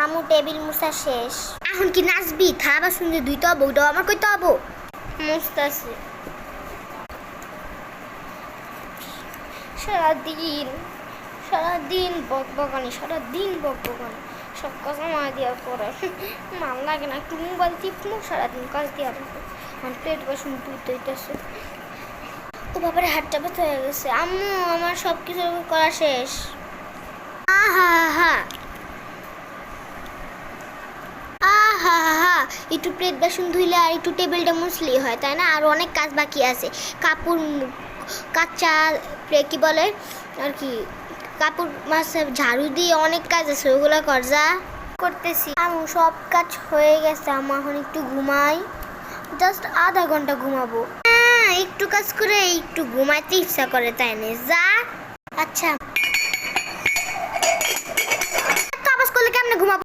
আমু table মুছা শেষ। এখন কি নাচবি? থালা বাসন যে ধুইতে হবো, ওটাও আমার কইতে হবো। মুছতাছি। সারাদিন বকবকানি, সব কাজ আমার দিয়া করে। ভাল লাগে না, একটু মোবাইল টিপমু, সারাদিন কাজ দিয়া রাখবো। আমার প্লেট বাসন ধুইতে হইতেছে। ও বাবারে, হাতটা ব্যথা হয়ে গেছে। আম্মু, আমার সব কিছু করা শেষ। আহা হা আহা হা, একটু প্লেট বাসন ধুইলে আর একটু টেবিলটা মুছলেই হয়, তাই না? আর অনেক কাজ বাকি আছে। কাপড় কাচা, কি বলে আর কি, কাপড় মাসে ঝাড়ু দিয়ে অনেক কাজ আছে, ওগুলো কর যা। করতেছি। আমি সব কাজ হয়ে গেছে, আমার এখন একটু ঘুমাই। জাস্ট আধা ঘন্টা ঘুমাবো। একটু কাজ করে একটু ঘুমাইতে ইচ্ছা করে, তাই না? যা। আচ্ছা, কাজ করলে কেমনে ঘুমাবো?